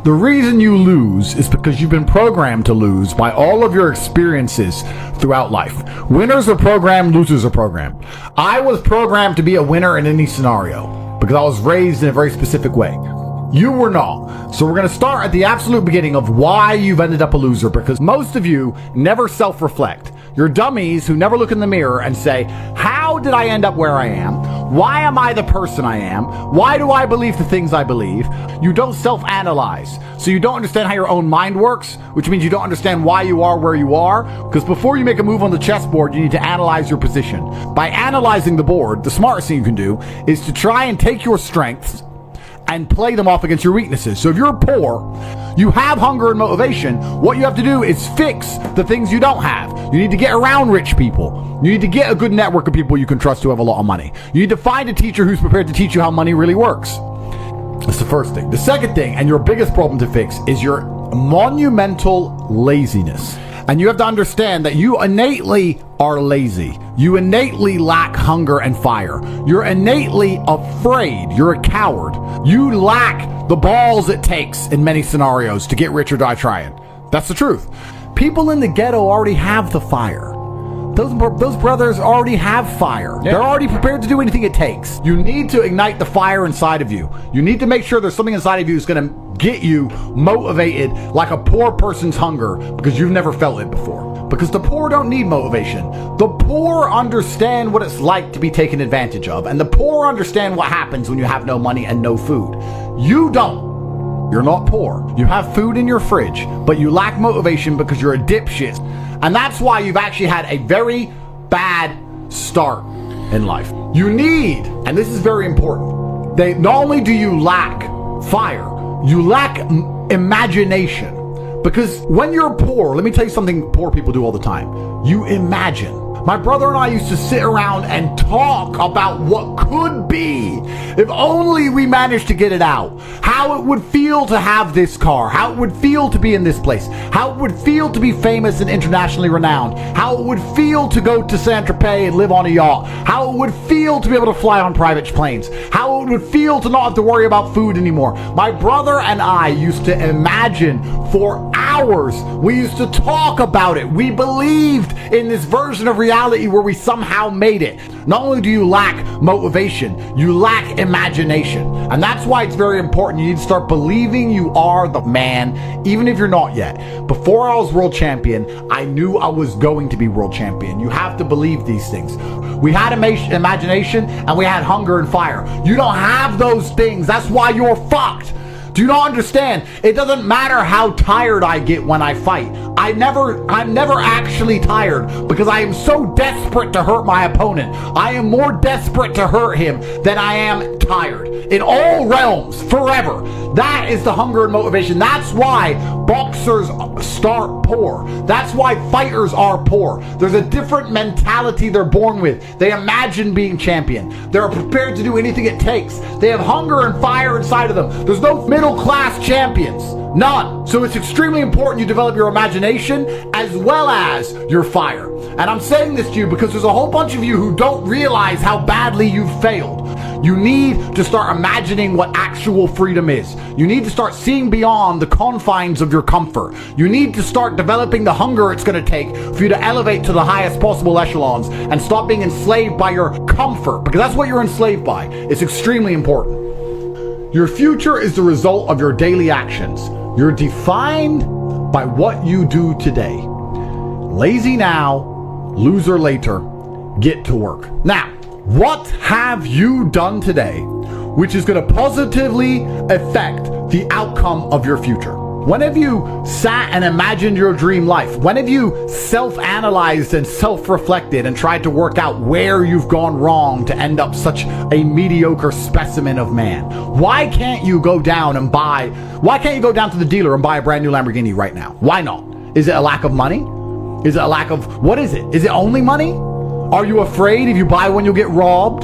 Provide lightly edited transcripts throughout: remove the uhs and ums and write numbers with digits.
The reason you lose is because you've been programmed to lose by all of your experiences throughout life. Winners are programmed, losers are programmed. I was programmed to be a winner in any scenario because I was raised in a very specific way. You were not. So we're going to start at the absolute beginning of why you've ended up a loser, because most of you never self-reflect. You're dummies who never look in the mirror and say, how did I end up where I am? Why am I the person I am? Why do I believe the things I believe? You don't self-analyze. So you don't understand how your own mind works, which means you don't understand why you are where you are. Because before you make a move on the chessboard, you need to analyze your position. By analyzing the board, the smartest thing you can do is to try and take your strengths and play them off against your weaknesses. So if you're poor, you have hunger and motivation, what you have to do is fix the things you don't have. You need to get around rich people. You need to get a good network of people you can trust who have a lot of money. You need to find a teacher who's prepared to teach you how money really works. That's the first thing. The second thing, and your biggest problem to fix, is your monumental laziness. And you have to understand that you innately are lazy. You innately lack hunger and fire. You're innately afraid. You're a coward. You lack the balls it takes in many scenarios to get rich or die trying. That's the truth. People in the ghetto already have the fire. Those brothers already have fire. Yeah. They're already prepared to do anything it takes. You need to ignite the fire inside of you. You need to make sure there's something inside of you that's going to get you motivated like a poor person's hunger, because you've never felt it before. Because the poor don't need motivation. The poor understand what it's like to be taken advantage of. And the poor understand what happens when you have no money and no food. You don't. You're not poor. You have food in your fridge, but you lack motivation because you're a dipshit. And that's why you've actually had a very bad start in life. You need, and this is very important, not only do you lack fire, you lack imagination. Because when you're poor, let me tell you something poor people do all the time. You imagine. My brother and I used to sit around and talk about what could be if only we managed to get it out. How it would feel to have this car. How it would feel to be in this place. How it would feel to be famous and internationally renowned. How it would feel to go to Saint-Tropez and live on a yacht. How it would feel to be able to fly on private planes. How it would feel to not have to worry about food anymore. My brother and I used to imagine for hours. We used to talk about it. We believed in this version of reality where we somehow made it. Not only do you lack motivation, you lack imagination. And that's why it's very important. You need to start believing you are the man, even if you're not yet. Before I was world champion, I knew I was going to be world champion. You have to believe these things. We had imagination and we had hunger and fire. You don't have those things. That's why you're fucked. Do you not understand? It doesn't matter how tired I get when I fight. I'm never actually tired because I am so desperate to hurt my opponent. I am more desperate to hurt him than I am tired. In all realms, forever. That is the hunger and motivation. That's why boxers start poor. That's why fighters are poor. There's a different mentality they're born with. They imagine being champion. They're prepared to do anything it takes. They have hunger and fire inside of them. There's no middle-class champions. None. So it's extremely important you develop your imagination as well as your fire. And I'm saying this to you because there's a whole bunch of you who don't realize how badly you've failed. You need to start imagining what actual freedom is. You need to start seeing beyond the confines of your comfort. You need to start developing the hunger it's going to take for you to elevate to the highest possible echelons and stop being enslaved by your comfort, because that's what you're enslaved by. It's extremely important. Your future is the result of your daily actions. You're defined by what you do today. Lazy now, loser later. Get to work. Now, what have you done today which is going to positively affect the outcome of your future? When have you sat and imagined your dream life? When have you self-analyzed and self-reflected and tried to work out where you've gone wrong to end up such a mediocre specimen of man? Why can't you go down to the dealer and buy a brand new Lamborghini right now? Why not? Is it a lack of money? Is it a lack of, what is it? Is it only money? Are you afraid if you buy one you'll get robbed?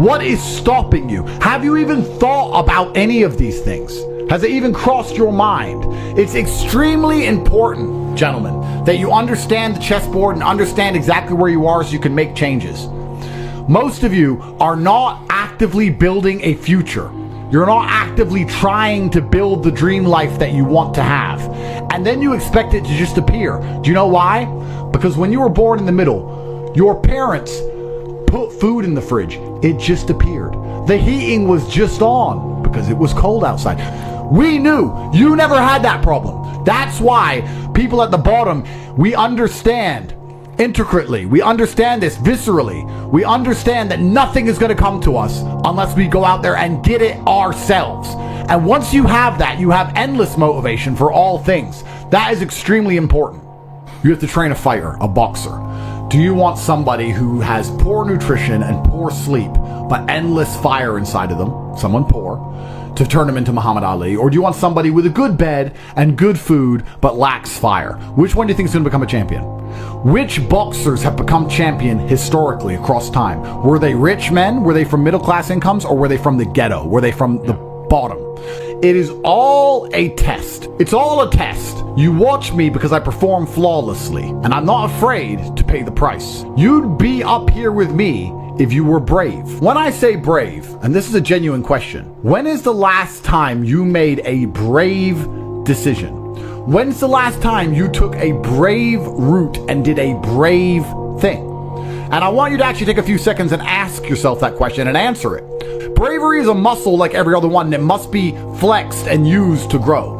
What is stopping you? Have you even thought about any of these things? Has it even crossed your mind? It's extremely important, gentlemen, that you understand the chessboard and understand exactly where you are so you can make changes. Most of you are not actively building a future. You're not actively trying to build the dream life that you want to have. And then you expect it to just appear. Do you know why? Because when you were born in the middle, your parents put food in the fridge. It just appeared. The heating was just on because it was cold outside. We knew. You never had that problem. That's why people at the bottom, we understand intricately. We understand this viscerally. We understand that nothing is going to come to us unless we go out there and get it ourselves. And once you have that, you have endless motivation for all things. That is extremely important. You have to train a fighter, a boxer. Do you want somebody who has poor nutrition and poor sleep, but endless fire inside of them, someone poor, to turn them into Muhammad Ali? Or do you want somebody with a good bed and good food, but lacks fire? Which one do you think is going to become a champion? Which boxers have become champion historically across time? Were they rich men? Were they from middle class incomes? Or were they from the ghetto? Were they from the bottom? It is all a test. It's all a test. You watch me because I perform flawlessly, and I'm not afraid to pay the price. You'd be up here with me if you were brave. When I say brave, and this is a genuine question, when is the last time you made a brave decision? When's the last time you took a brave route and did a brave thing? And I want you to actually take a few seconds and ask yourself that question and answer it. Bravery is a muscle like every other one that must be flexed and used to grow.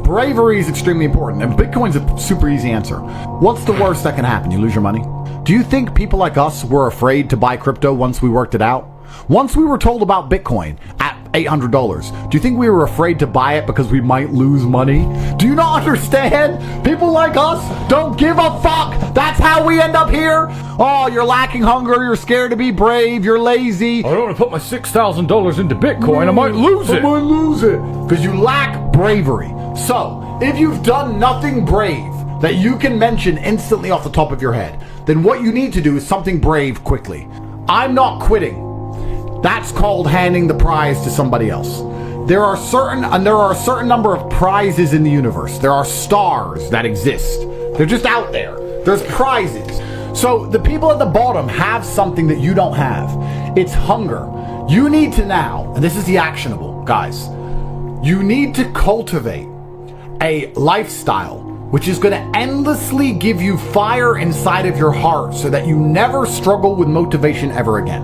Bravery is extremely important, and Bitcoin's a super easy answer. What's the worst that can happen? You lose your money? Do you think people like us were afraid to buy crypto once we worked it out? Once we were told about Bitcoin at $800, do you think we were afraid to buy it because we might lose money? Do you not understand? People like us don't give a fuck. That's how we end up here. Oh, you're lacking hunger. You're scared to be brave. You're lazy. I don't want to put my $6,000 into Bitcoin. I might lose it. I might lose it. Because you lack bravery. So, if you've done nothing brave that you can mention instantly off the top of your head, then what you need to do is something brave quickly. I'm not quitting. That's called handing the prize to somebody else. There are a certain number of prizes in the universe. There are stars that exist. They're just out there. There's prizes. So the people at the bottom have something that you don't have. It's hunger. You need to now, and this is the actionable, guys, you need to cultivate a lifestyle which is going to endlessly give you fire inside of your heart so that you never struggle with motivation ever again.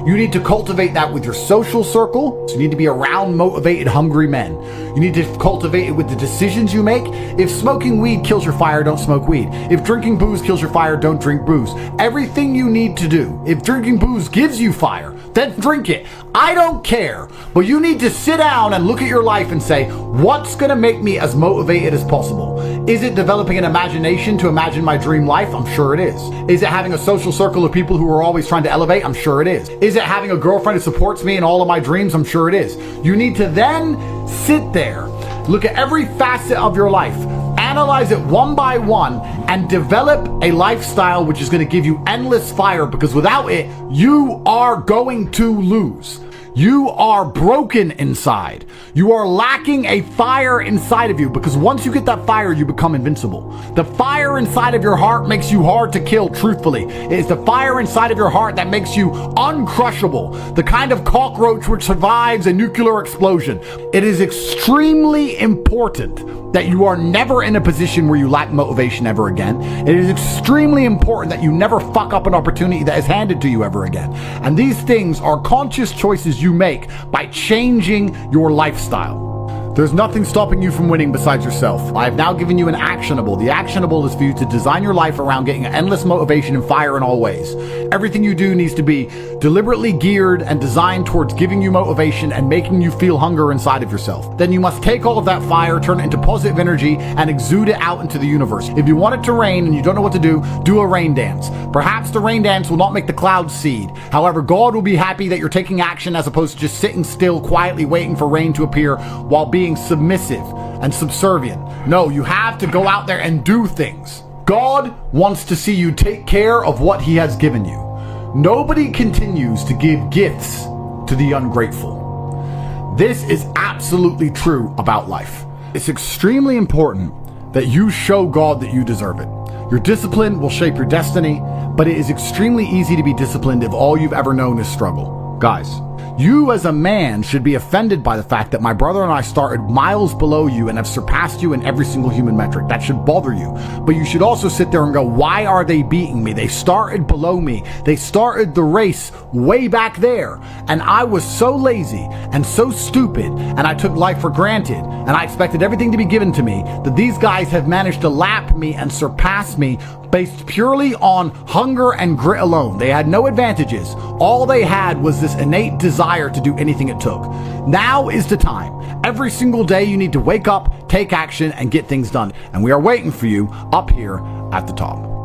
You need to cultivate that with your social circle. So you need to be around motivated, hungry men. You need to cultivate it with the decisions you make. If smoking weed kills your fire, don't smoke weed. If drinking booze kills your fire, don't drink booze. Everything you need to do. If drinking booze gives you fire, then drink it. I don't care. But you need to sit down and look at your life and say, what's going to make me as motivated as possible? Is it developing an imagination to imagine my dream life? I'm sure it is. Is it having a social circle of people who are always trying to elevate? I'm sure it is. Is it having a girlfriend who supports me in all of my dreams? I'm sure it is. You need to then sit there, look at every facet of your life, analyze it one by one, and develop a lifestyle which is going to give you endless fire, because without it, you are going to lose. You are broken inside. You are lacking a fire inside of you, because once you get that fire, you become invincible. The fire inside of your heart makes you hard to kill, truthfully. It is the fire inside of your heart that makes you uncrushable, the kind of cockroach which survives a nuclear explosion. It is extremely important that you are never in a position where you lack motivation ever again. It is extremely important that you never fuck up an opportunity that is handed to you ever again. And these things are conscious choices you make by changing your lifestyle. There's nothing stopping you from winning besides yourself. I have now given you an actionable. The actionable is for you to design your life around getting endless motivation and fire in all ways. Everything you do needs to be deliberately geared and designed towards giving you motivation and making you feel hunger inside of yourself. Then you must take all of that fire, turn it into positive energy, and exude it out into the universe. If you want it to rain and you don't know what to do a rain dance. Perhaps the rain dance will not make the clouds seed. However, God will be happy that you're taking action as opposed to just sitting still, quietly waiting for rain to appear while being submissive and subservient. No, you have to go out there and do things. God wants to see you take care of what He has given you. Nobody continues to give gifts to the ungrateful. This is absolutely true about life. It's extremely important that you show God that you deserve it. Your discipline will shape your destiny, but it is extremely easy to be disciplined if all you've ever known is struggle. Guys, You as a man should be offended by the fact that my brother and I started miles below you and have surpassed you in every single human metric. That should bother you. But you should also sit there and go, why are they beating me? They started below me. They started the race way back there. And I was so lazy and so stupid, and I took life for granted, and I expected everything to be given to me, that these guys have managed to lap me and surpass me based purely on hunger and grit alone. They had no advantages. All they had was this innate desire to do anything it took. Now is the time. Every single day you need to wake up, take action, and get things done. And we are waiting for you up here at the top.